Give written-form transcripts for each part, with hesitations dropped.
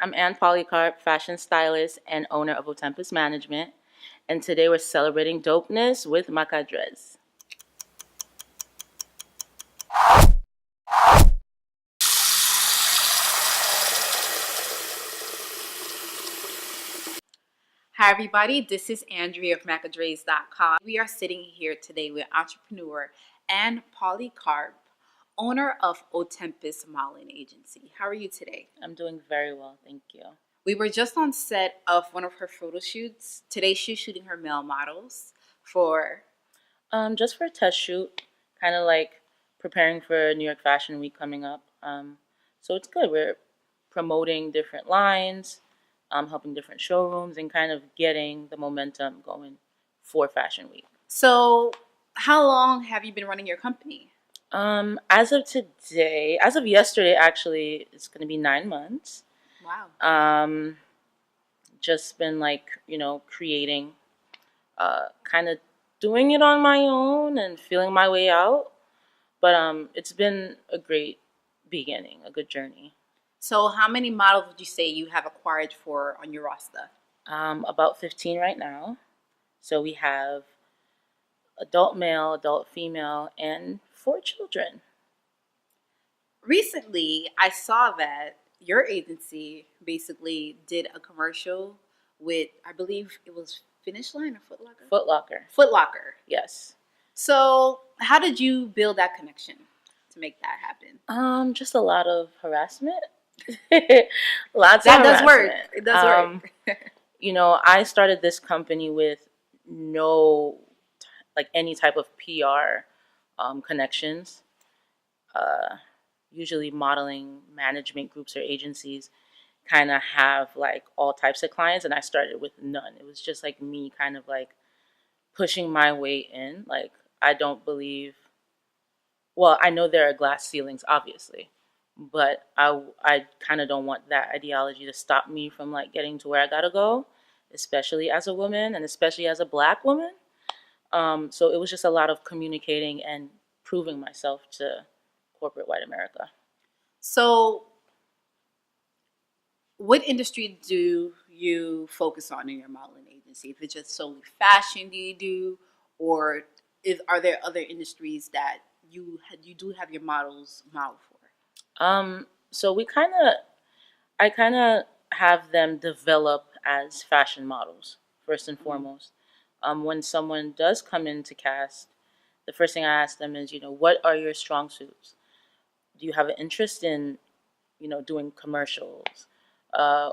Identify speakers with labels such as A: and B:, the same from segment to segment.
A: I'm Ann Polycarpe, fashion stylist and owner of Otempus Management, and today we're celebrating dopeness with MAKADREZ.
B: Hi everybody, this is Andrea of MAKADREZ.com. We are sitting here today with entrepreneur Ann Polycarpe, owner of Otempus Modeling Agency. How are you today?
A: I'm doing very well, thank you.
B: We were just on set of one of her photo shoots. Today she's shooting her male models for...
A: Just for a test shoot, kind of like preparing for New York Fashion Week coming up. So it's good. We're promoting different lines, helping different showrooms, and kind of getting the momentum going for Fashion Week.
B: So how long have you been running your company?
A: As of today, as of yesterday, actually, it's going to be 9 months.
B: Wow.
A: Just been creating, kind of doing it on my own and feeling my way out. But it's been a great beginning, a good journey.
B: So how many models would you say you have acquired for on your roster?
A: About 15 right now. So we have adult male, adult female, and 4 children.
B: Recently, I saw that your agency basically did a commercial with, I believe it was Finish Line or Foot Locker?
A: Foot Locker.
B: Foot Locker.
A: Yes.
B: So how did you build that connection to make that happen?
A: Just a lot of harassment. Lots
B: That
A: of
B: does work.
A: harassment.
B: It does work.
A: I started this company with no, any type of PR connections. Usually modeling management groups or agencies kind of have all types of clients, and I started with none. It was just me kind of pushing my way in. I don't believe, well, I know there are glass ceilings, obviously, but I kind of don't want that ideology to stop me from getting to where I gotta go, especially as a woman and especially as a Black woman. So it was just a lot of communicating and proving myself to corporate white America.
B: So what industry do you focus on in your modeling agency? If it's just solely fashion, do you do, or are there other industries that you do have your models model for?
A: So I kind of have them develop as fashion models first and foremost. When someone does come in to cast, the first thing I ask them is, what are your strong suits? Do you have an interest in, doing commercials?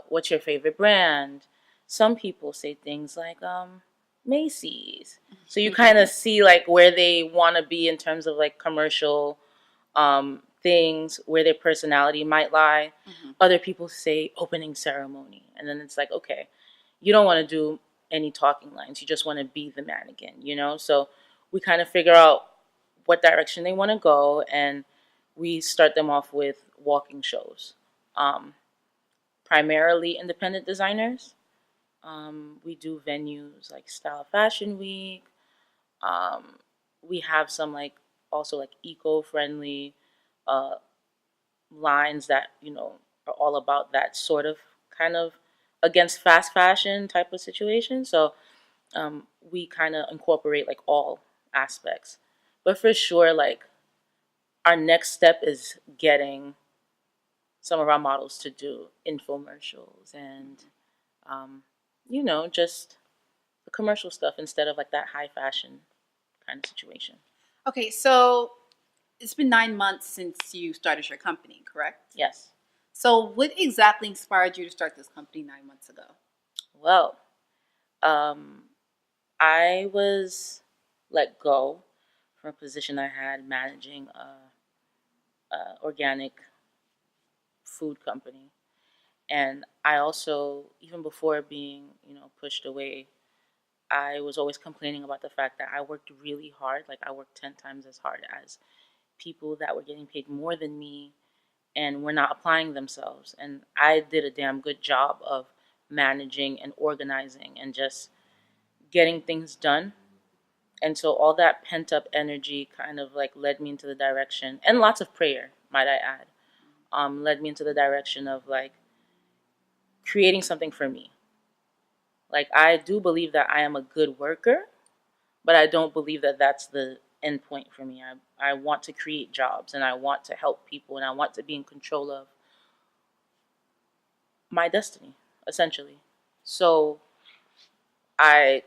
A: What's your favorite brand? Some people say things like Macy's. So you kind of see where they want to be in terms of commercial things, where their personality might lie.
B: Mm-hmm.
A: Other people say opening ceremony. And then it's okay, you don't want to do any talking lines. You just want to be the mannequin, So we kind of figure out what direction they want to go, and we start them off with walking shows. Primarily independent designers. We do venues like Style Fashion Week. We have some also eco-friendly uh, lines that are all about that sort of kind of against fast fashion type of situation. So we kind of incorporate all aspects. But for sure, our next step is getting some of our models to do infomercials and just the commercial stuff instead of that high fashion kind of situation.
B: Okay, so it's been 9 months since you started your company, correct?
A: Yes.
B: So what exactly inspired you to start this company 9 months ago?
A: Well, I was let go from a position I had managing a organic food company. And I also, even before being, pushed away, I was always complaining about the fact that I worked really hard. I worked 10 times as hard as people that were getting paid more than me and were not applying themselves. And I did a damn good job of managing and organizing and just getting things done. And so all that pent up energy kind of led me into the direction, and lots of prayer, might I add, led me into the direction of creating something for me. Like, I do believe that I am a good worker, but I don't believe that that's the end point for me. I want to create jobs, and I want to help people, and I want to be in control of my destiny, essentially. So I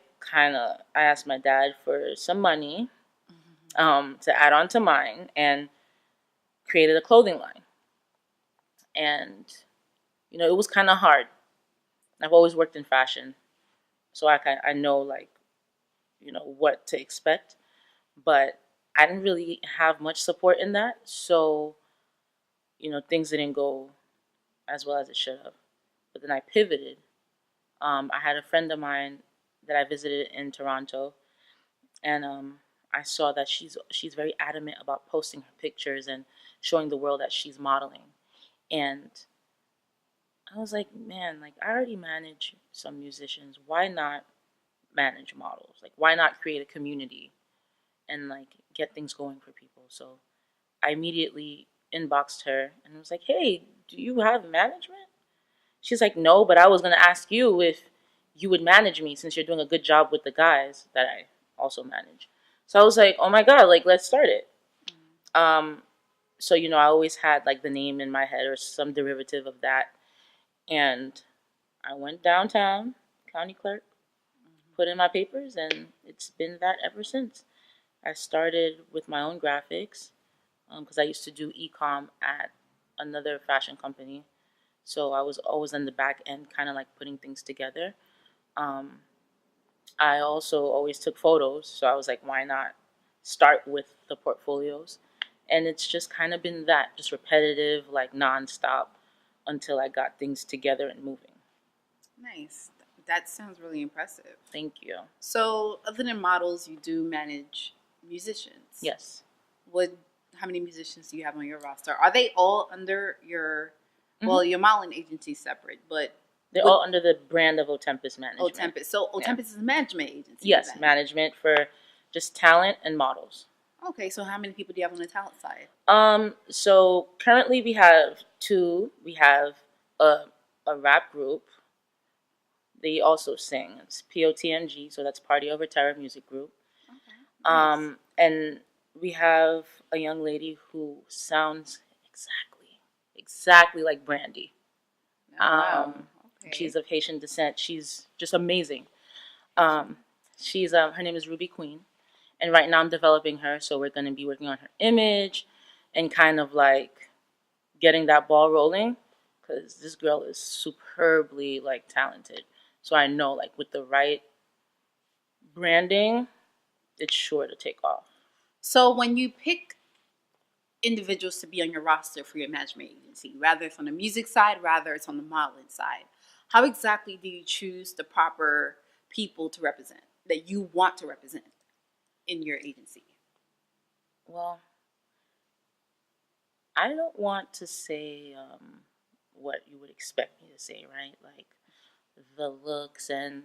A: asked my dad for some money to add on to mine, and created a clothing line. And it was kind of hard. I've always worked in fashion, so I know, like, what to expect, but I didn't really have much support in that. So things didn't go as well as it should have. But then I pivoted. I had a friend of mine that I visited in Toronto, and I saw that she's very adamant about posting her pictures and showing the world that she's modeling. And I was like, man, like, I already manage some musicians. Why not manage models? Like, why not create a community and, like, get things going for people? So I immediately inboxed her and was like, hey, do you have management? She's like, no, but I was going to ask you if you would manage me, since you're doing a good job with the guys that I also manage. So I was like, oh my God, like, let's start it. So, I always had, like, the name in my head or some derivative of that. And I went downtown, county clerk, put in my papers, and it's been that ever since. I started with my own graphics because I used to do e-com at another fashion company. So I was always on the back end, kind of like putting things together. I also always took photos, so I was like, why not start with the portfolios? And it's just kind of been that, just repetitive, like nonstop, until I got things together and moving.
B: Nice. That sounds really impressive.
A: Thank you.
B: So, other than models, you do manage musicians.
A: Yes.
B: How many musicians do you have on your roster? Are they all under your, well, your modeling agency is separate, but
A: they're all under the brand of Otempus Management.
B: Otempus. So Otempus is a management agency.
A: Yes, management for just talent and models.
B: Okay, so how many people do you have on the talent side?
A: So currently we have two. We have a rap group. They also sing. It's POTMG, so that's Party Over Terror Music Group.
B: Okay. Nice.
A: And we have a young lady who sounds exactly like Brandy.
B: Wow. Okay.
A: She's of Haitian descent. She's just amazing. She's her name is Ruby Queen, and right now I'm developing her. So we're going to be working on her image, and kind of like getting that ball rolling, because this girl is superbly, like, talented. So I know, like, with the right branding, it's sure to take off.
B: So when you pick individuals to be on your roster for your management agency, rather it's on the music side, rather it's on the modeling side, how exactly do you choose the proper people to represent, that you want to represent in your agency?
A: Well, I don't want to say what you would expect me to say, right? Like, the looks and,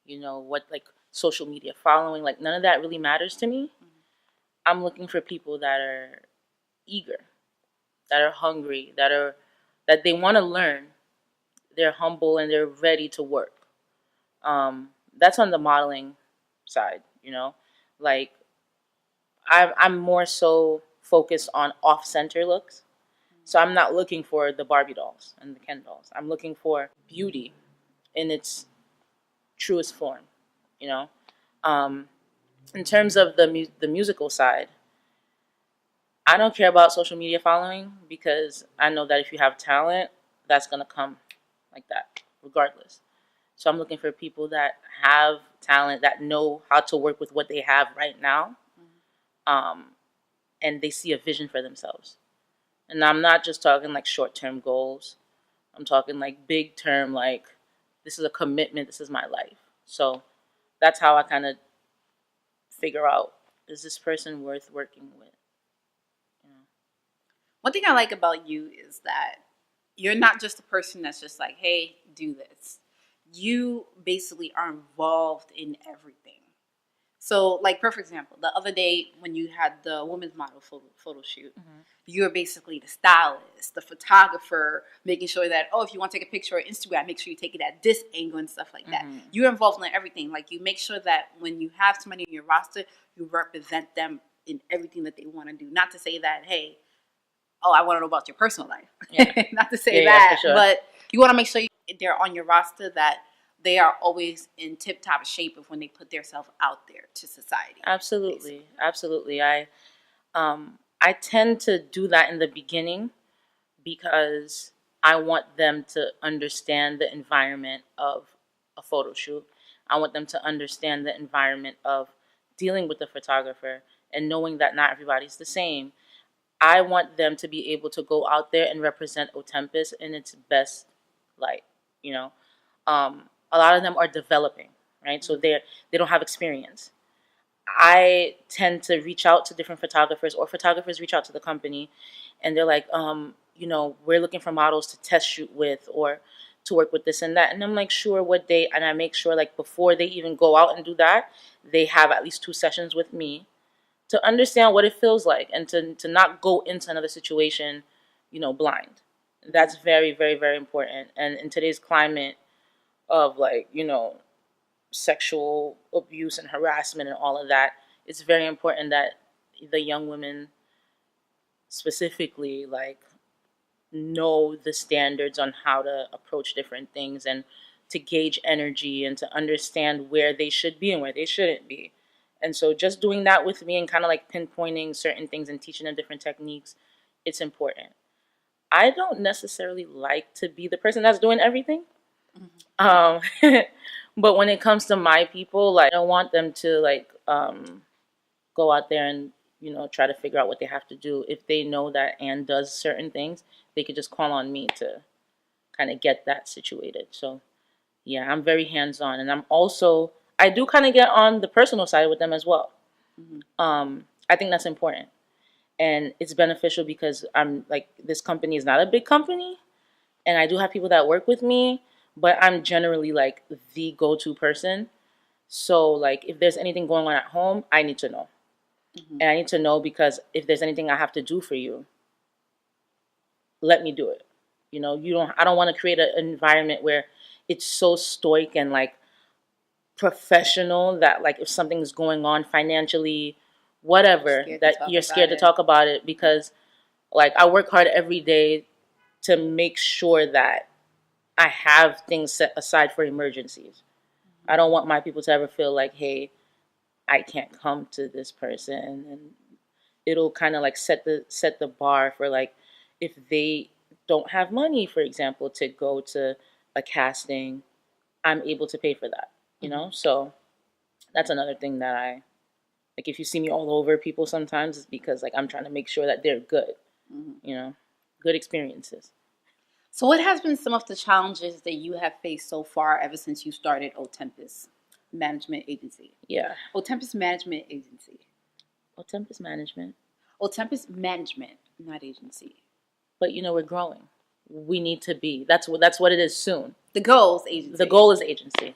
A: what, like, social media following, like, none of that really matters to me. I'm looking for people that are eager, that are hungry, that they want to learn. They're humble and they're ready to work. That's on the modeling side, like, I'm more so focused on off-center looks. So I'm not looking for the Barbie dolls and the Ken dolls. I'm looking for beauty in its truest form, you know. In terms of the musical side, I don't care about social media following, because I know that if you have talent, that's gonna come like that, regardless. So I'm looking for people that have talent, that know how to work with what they have right now, and they see a vision for themselves. And I'm not just talking like short-term goals. I'm talking like big-term, like, this is a commitment, this is my life. So that's how I kind of figure out, is this person worth working with?
B: One thing I like about you is that you're not just a person that's just like, hey, do this. You basically are involved in everything. So, like, perfect example, the other day when you had the women's model photo shoot, you're basically the stylist, the photographer, making sure that, oh, if you want to take a picture on Instagram, make sure you take it at this angle and stuff like that. You're involved in everything. Like, you make sure that when you have somebody in your roster, you represent them in everything that they want to do. Not to say that, hey, oh, I want to know about your personal life.
A: Yeah.
B: Not to say
A: Yeah,
B: that,
A: for sure.
B: but you want to make sure they're on your roster, that they are always in tip-top shape of when they put themselves out there to society.
A: Absolutely.
B: Basically.
A: Absolutely. I tend to do that in the beginning because I want them to understand the environment of a photo shoot. I want them to understand the environment of dealing with the photographer and knowing that not everybody's the same. I want them to be able to go out there and represent Otempus in its best light. You know, a lot of them are developing, right? So they don't have experience. I tend to reach out to different photographers, or photographers reach out to the company, and they're like, we're looking for models to test shoot with or to work with this and that. And I'm like, sure, what day? And I make sure, like, before they even go out and do that, they have at least 2 sessions with me to understand what it feels like and to not go into another situation, blind. That's very, very, very important. And in today's climate of, like, sexual abuse and harassment and all of that, it's very important that the young women specifically, like, know the standards on how to approach different things and to gauge energy and to understand where they should be and where they shouldn't be. And so just doing that with me and kind of like pinpointing certain things and teaching them different techniques, it's important. I don't necessarily like to be the person that's doing everything. Um, but when it comes to my people, like, I don't want them to, like, go out there and, try to figure out what they have to do. If they know that Anne does certain things, they could just call on me to kind of get that situated. So, yeah, I'm very hands-on. And I do kind of get on the personal side with them as well. I think that's important. And it's beneficial because I'm like, this company is not a big company. And I do have people that work with me, but I'm generally like the go-to person. So, like, if there's anything going on at home, I need to know. And I need to know because if there's anything I have to do for you, let me do it. I don't want to create an environment where it's so stoic and, like, professional that, like, if something's going on financially, whatever, that you're scared to talk about it, because, like, I work hard every day to make sure that I have things set aside for emergencies. I don't want my people to ever feel like, hey, I can't come to this person, and it'll kind of like set the bar for, like, if they don't have money, for example, to go to a casting, I'm able to pay for that, So that's another thing that I like. If you see me all over people sometimes, it's because, like, I'm trying to make sure that they're good, good experiences.
B: So what has been some of the challenges that you have faced so far ever since you started Otempus Management Agency?
A: Yeah.
B: Otempus Management Agency.
A: Otempus Management.
B: Otempus Management, not agency.
A: But, we're growing. We need to be. That's what it is soon.
B: The goal is agency.
A: The goal is agency.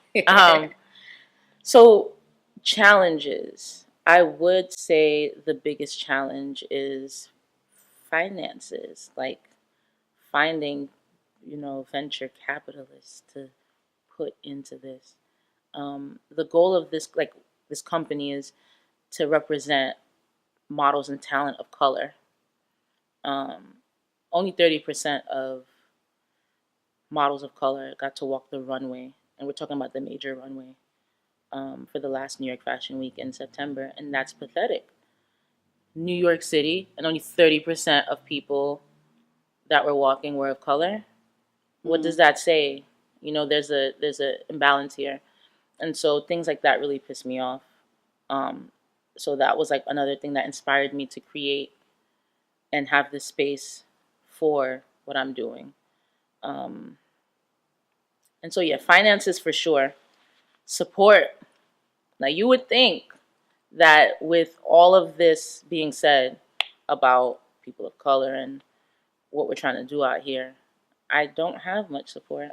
A: So challenges. I would say the biggest challenge is finances, like finding, venture capitalists to put into this. The goal of this company is to represent models and talent of color. Only 30% of models of color got to walk the runway, and we're talking about the major runway, for the last New York Fashion Week in September, and that's pathetic. New York City, and only 30% of people that were walking were of color. What does that say? There's a imbalance here, and so things like that really piss me off. So that was, like, another thing that inspired me to create and have this space for what I'm doing. And so, yeah, finances for sure. Support. Now, you would think that with all of this being said about people of color and what we're trying to do out here, I don't have much support.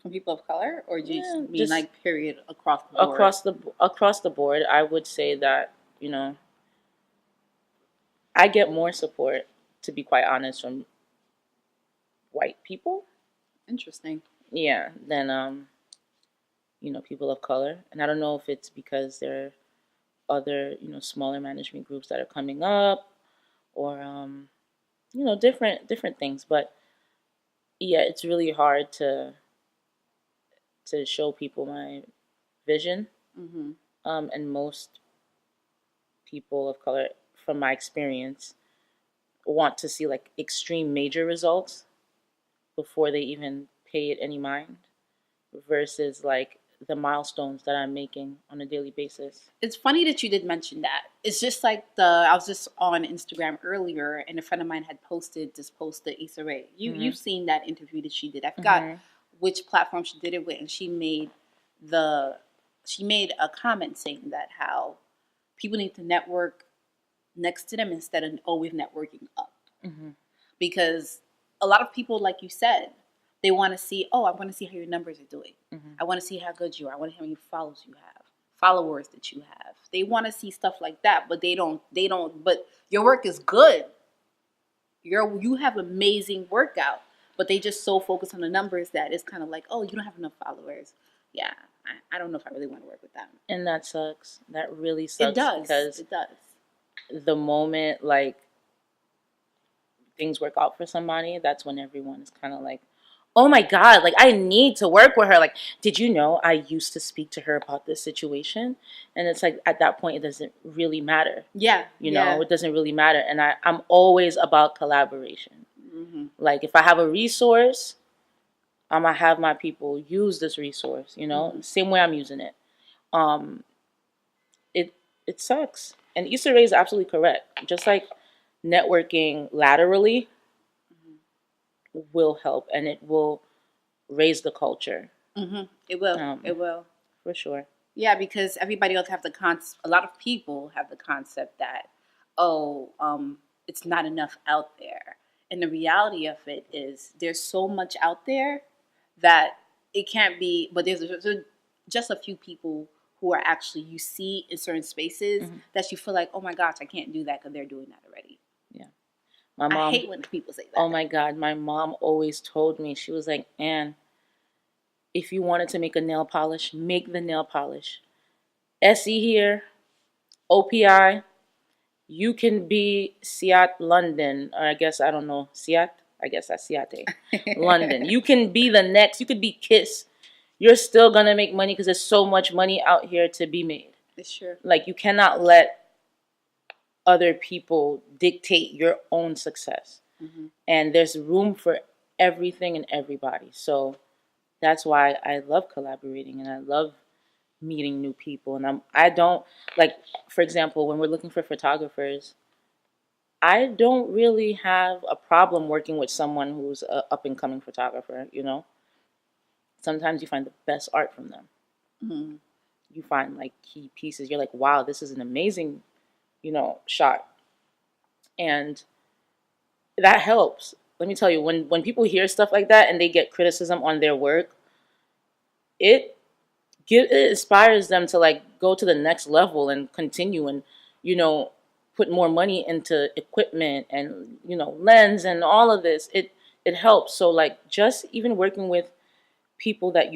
B: from people of color, or do you
A: Yeah,
B: mean
A: just
B: like period across the board?
A: across the board, I would say that, I get more support, to be quite honest, from white people,
B: Interesting.
A: yeah, than people of color. And I don't know if it's because there are other, smaller management groups that are coming up, or different things. But yeah, it's really hard to show people my vision.
B: Mm-hmm.
A: And most people of color, from my experience, want to see like extreme major results before they even pay it any mind, versus like the milestones that I'm making on a daily basis.
B: It's funny that you did mention that. It's just like I was just on Instagram earlier, and a friend of mine had posted this post to Issa Rae. You've seen that interview that she did. I forgot which platform she did it with, and she made a comment saying that how people need to network next to them instead of always networking up. Because a lot of people, like you said, they want to see, oh, I want to see how your numbers are doing. I want to see how good you are. I want to see how many followers that you have. They want to see stuff like that, but they don't, but your work is good. You have amazing workout, but they just so focused on the numbers that it's kind of like, oh, you don't have enough followers. Yeah, I don't know if I really want to work with them.
A: And that sucks. That really sucks.
B: It does.
A: Because
B: it does.
A: The moment like things work out for somebody, that's when everyone is kind of like, oh my God, like I need to work with her. Like, did you know I used to speak to her about this situation? And it's like at that point, it doesn't really matter.
B: Yeah.
A: It doesn't really matter. And I'm always about collaboration. Like if I have a resource, I'm going to have my people use this resource, same way I'm using it. It sucks. And Issa Rae is absolutely correct. Just like networking laterally will help, and it will raise the culture.
B: It will. It will.
A: For sure.
B: Yeah, because everybody else have a lot of people have the concept that, it's not enough out there. And the reality of it is there's so much out there that it can't be, but there's just a few people who are actually, you see in certain spaces that you feel like, oh my gosh, I can't do that because they're doing that already.
A: Yeah. My mom,
B: I hate when people say that.
A: Oh my God, my mom always told me, she was like, Anne, if you wanted to make a nail polish, make the nail polish. SE here, OPI, you can be Siat London, or I guess, I don't know, Siat? I guess that's Siate. London. You can be the next, you could be Kiss. You're still going to make money because there's so much money out here to be made.
B: It's true.
A: Like, you cannot let other people dictate your own success. And there's room for everything and everybody. So that's why I love collaborating and I love meeting new people. And I don't, like, for example, when we're looking for photographers, I don't really have a problem working with someone who's an up-and-coming photographer, Sometimes you find the best art from them. You find, like, key pieces. You're like, wow, this is an amazing, shot. And that helps. Let me tell you, when people hear stuff like that and they get criticism on their work, it inspires them to, like, go to the next level and continue and, put more money into equipment and, lens and all of this. It helps. So, like, just even working with people that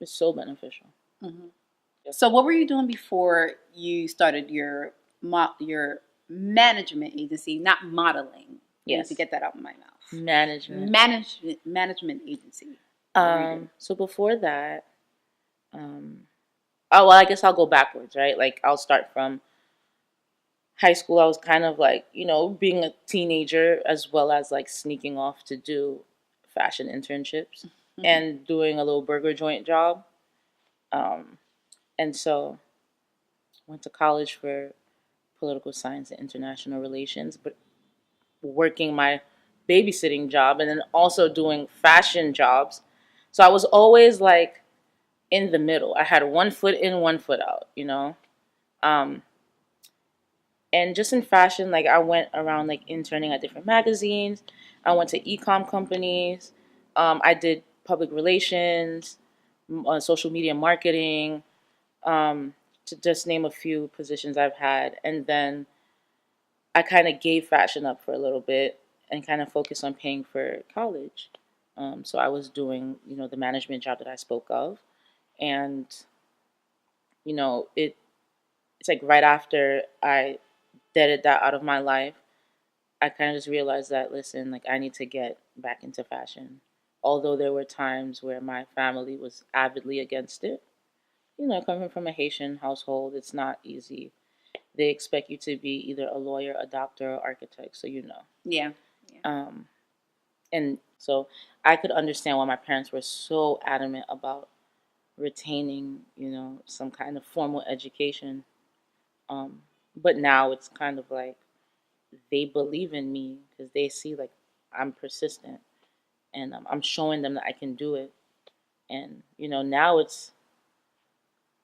A: is so beneficial.
B: So what were you doing before you started your management agency, not modeling?
A: Yes.
B: To get that out of my mouth. Management agency.
A: So before that, I guess I'll go backwards, right? Like, I'll start from high school. I was kind of like, being a teenager, as well as like sneaking off to do fashion internships and doing a little burger joint job. And so went to college for political science and international relations, but working my babysitting job and then also doing fashion jobs. So I was always like in the middle. I had one foot in, one foot out, and just in fashion, like I went around like interning at different magazines. I went to e-com companies. I did public relations, social media marketing, to just name a few positions I've had. And then I kind of gave fashion up for a little bit and kind of focused on paying for college. So I was doing, the management job that I spoke of. And, it's like right after I deaded that out of my life, I kind of just realized that, listen, like I need to get back into fashion. Although there were times where my family was avidly against it. Coming from a Haitian household, it's not easy. They expect you to be either a lawyer, a doctor, or architect, so
B: Yeah.
A: And so I could understand why my parents were so adamant about retaining, some kind of formal education. But now it's kind of like they believe in me because they see like I'm persistent and I'm showing them that I can do it. And now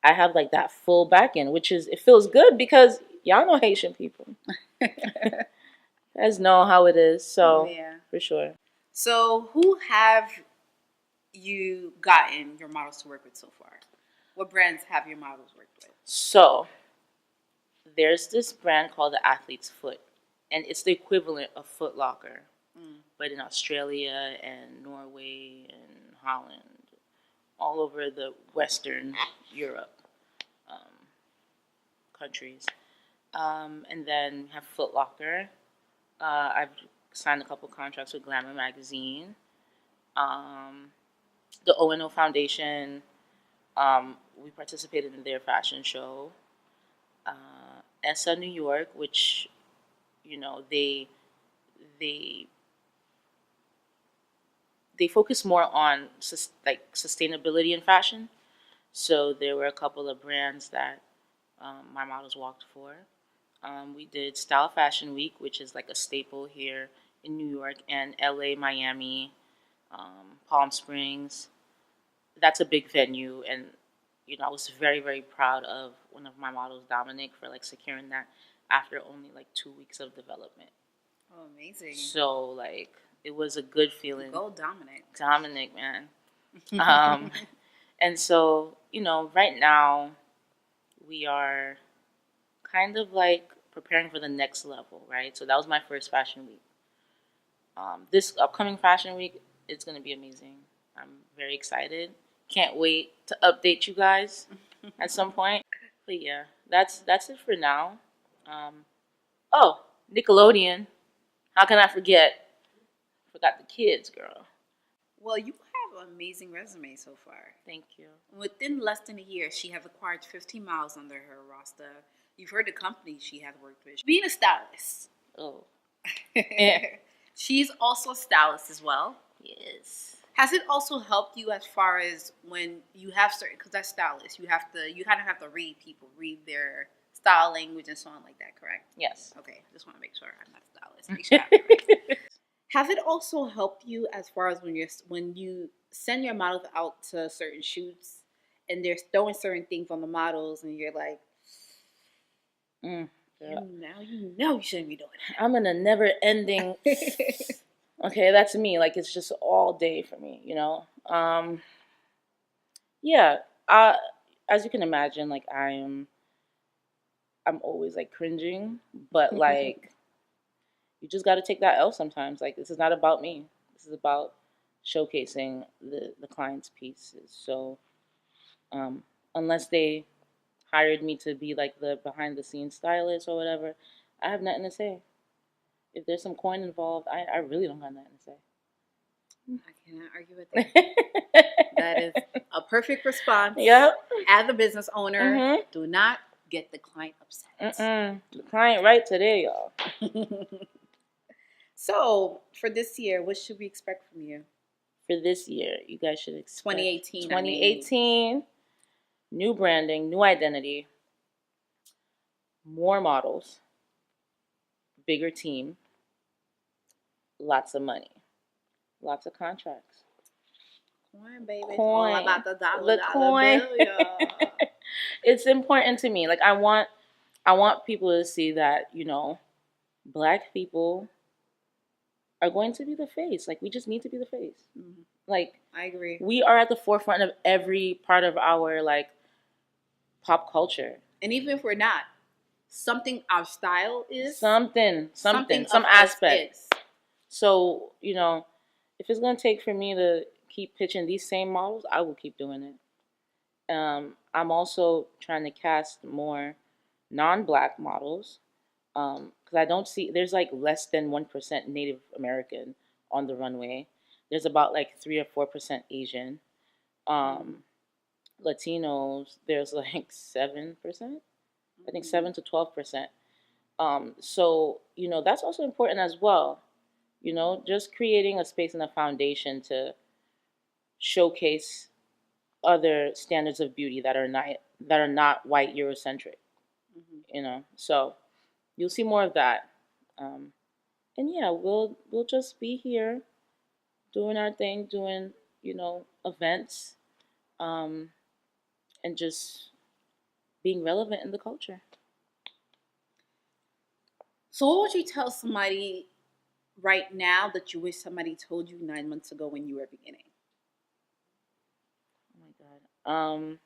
A: I have like that full back end, which is it feels good because y'all know Haitian people. You guys know how it is, so for sure.
B: So who have you gotten your models to work with so far? What brands have your models worked with?
A: So there's this brand called the Athlete's Foot, and it's the equivalent of Foot Locker, but in Australia and Norway and Holland, all over the Western Europe countries. And then we have Foot Locker. I've signed a couple contracts with Glamour magazine. The O&O Foundation, we participated in their fashion show. ESSA New York, which they focus more on sustainability in fashion. So there were a couple of brands that my models walked for. We did Style Fashion Week, which is like a staple here in New York, and LA, Miami, Palm Springs. That's a big venue, and I was very, very proud of one of my models, Dominic, for like securing that after only like 2 weeks of development.
B: Oh, amazing!
A: So like it was a good feeling.
B: Go
A: Dominic, man. And so right now we are kind of like preparing for the next level, right? So that was my first fashion week. This upcoming fashion week, it's going to be amazing. I'm very excited. Can't wait to update you guys at some point. But yeah, that's it for now. Oh, Nickelodeon. How can I forget? Forgot the kids, girl.
B: Well, you have an amazing resume so far.
A: Thank you.
B: Within less than a year, she has acquired 15 miles under her roster. You've heard the companies she has worked with. Being a stylist.
A: Oh.
B: She's also a stylist as well.
A: Yes.
B: Has it also helped you as far as when you have certain, because that's stylist, you kind of have to read their style language and so on like that, correct?
A: Yes.
B: Okay, just want to make sure I'm not a stylist. Make sure I'm correct. Has it also helped you as far as when you send your models out to certain shoots and they're throwing certain things on the models and you're like, you shouldn't be doing that.
A: I'm in a never ending. Okay, that's me. Like it's just all day for me, Yeah. As you can imagine, like I'm always like cringing, but like you just got to take that L sometimes. Like this is not about me. This is about showcasing the client's pieces. So unless they hired me to be like the behind the scenes stylist or whatever, I have nothing to say. If there's some coin involved, I really don't have nothing to say.
B: I cannot argue with that. That is a perfect response.
A: Yep.
B: As a business owner, do not get the client upset.
A: The client right today, y'all.
B: So, for this year, what should we expect from you?
A: For this year, you guys should expect
B: 2018.
A: 2018, new branding, new identity, more models, bigger team, lots of money, lots of contracts.
B: Coin, baby.
A: Coin.
B: All about the
A: The coin.
B: bill,
A: It's important to me. Like I want people to see that, Black people are going to be the face. Like we just need to be the face. Like,
B: I agree.
A: we are at the forefront of every part of our like pop culture.
B: And even if we're not, something our style is,
A: Something, some
B: of us
A: aspect.
B: is.
A: So, you know, if it's gonna take for me to keep pitching these same models, I will keep doing it. I'm also trying to cast more non-black models because I don't see there's like less than 1% Native American on the runway. There's about like 3 or 4% Asian. Latinos, there's like 7%. I think 7 to 12%. So you know that's also important as well. You know, just creating a space and a foundation to showcase other standards of beauty that are not white Eurocentric. You know, so you'll see more of that. Um, and yeah, we'll just be here doing our thing, doing events, um, and just being relevant in the culture.
B: So, what would you tell somebody right now that you wish somebody told you 9 months ago when you were beginning?
A: Oh my god.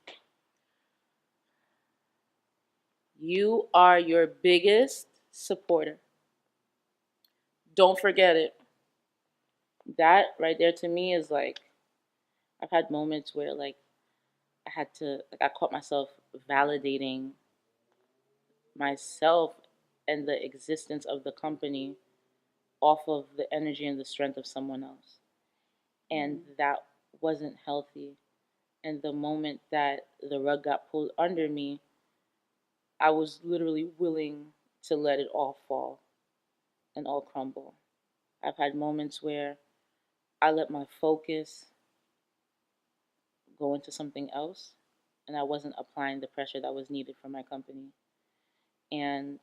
A: You are your biggest supporter. Don't forget it. That right there to me is like I've had moments where like I caught myself validating myself and the existence of the company off of the energy and the strength of someone else. And that wasn't healthy. And the moment that the rug got pulled under me, I was literally willing to let it all fall and all crumble. I've had moments where I let my focus go into something else and I wasn't applying the pressure that was needed for my company. And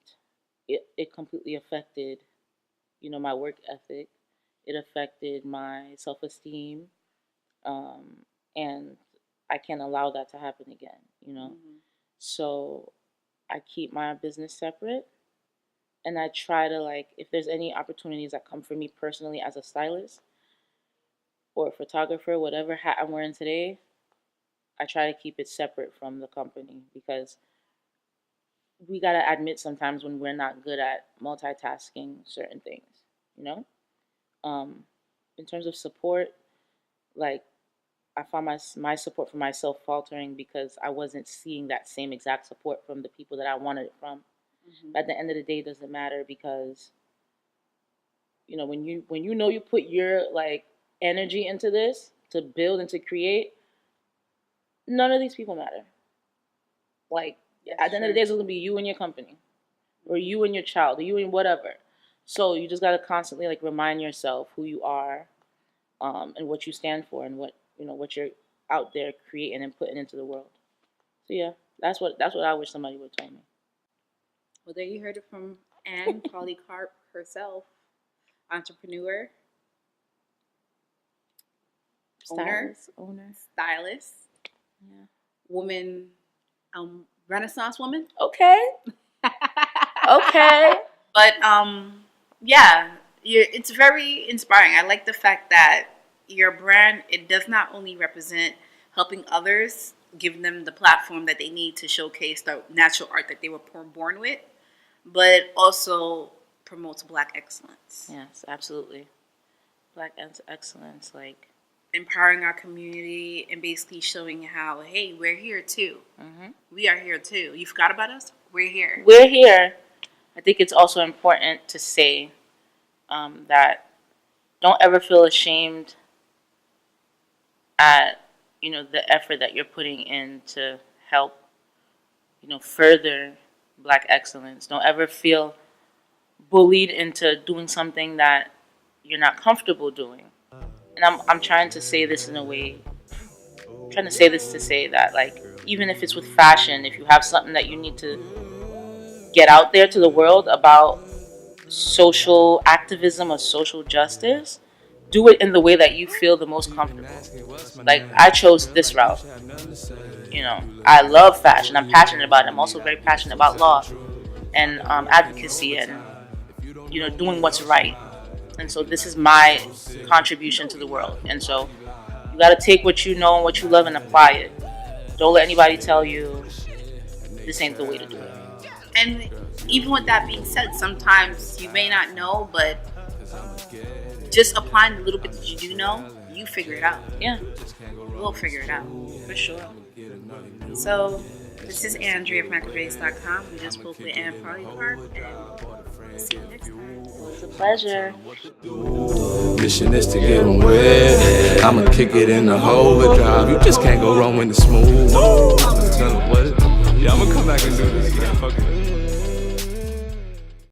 A: it completely affected, my work ethic. It affected my self esteem. And I can't allow that to happen again. So I keep my business separate and I try to like if there's any opportunities that come for me personally as a stylist or a photographer, whatever hat I'm wearing today, I try to keep it separate from the company because we gotta admit sometimes when we're not good at multitasking certain things, you know. Um, in terms of support, like I found my support for myself faltering because I wasn't seeing that same exact support from the people that I wanted it from. But at the end of the day, it doesn't matter because when you put your like energy into this to build and to create, none of these people matter. Like at the end of the day, it's gonna be you and your company, or you and your child, or you and whatever. So you just gotta constantly like remind yourself who you are, and what you stand for, and what you're out there creating and putting into the world. So yeah, that's what I wish somebody would have told me.
B: Well, there you heard it from Anne Polycarpe herself, entrepreneur,
A: Owner.
B: stylist,
A: Yeah.
B: woman, Renaissance woman.
A: Okay. Okay.
B: But yeah, it's very inspiring. I like the fact that your brand, it does not only represent helping others, giving them the platform that they need to showcase the natural art that they were born with, but it also promotes Black excellence.
A: Yes, absolutely. Black excellence, like
B: Empowering our community and basically showing how, hey, we're here too. We are here too. You forgot about us? We're here.
A: we're here. I think it's also important to say that don't ever feel ashamed at the effort that you're putting in to help further Black excellence. Don't ever feel bullied into doing something that you're not comfortable doing. And I'm trying to say this in a way, trying to say this to say that like even if it's with fashion, if you have something that you need to get out there to the world about social activism or social justice, do it in the way that you feel the most comfortable. Like I chose this route. I love fashion. I'm passionate about it. I'm also very passionate about law and advocacy and doing what's right. And so this is my contribution to the world. And so You gotta take what you know and what you love and apply it. Don't let anybody tell you this ain't the way to do it.
B: And even with that being said, sometimes you may not know, but just applying the little bit that you do know, you figure it out.
A: Yeah,
B: We'll figure it out.
A: for sure.
B: So, this is Andrea from MAKADREZ.com. We just spoke with Anne Polycarpe, and we'll see you next time.
A: It was a pleasure.
C: Mission is to get them wet. I'ma kick it in the overdrive. You just can't go wrong when it's smooth. Yeah, I'ma come back and do this.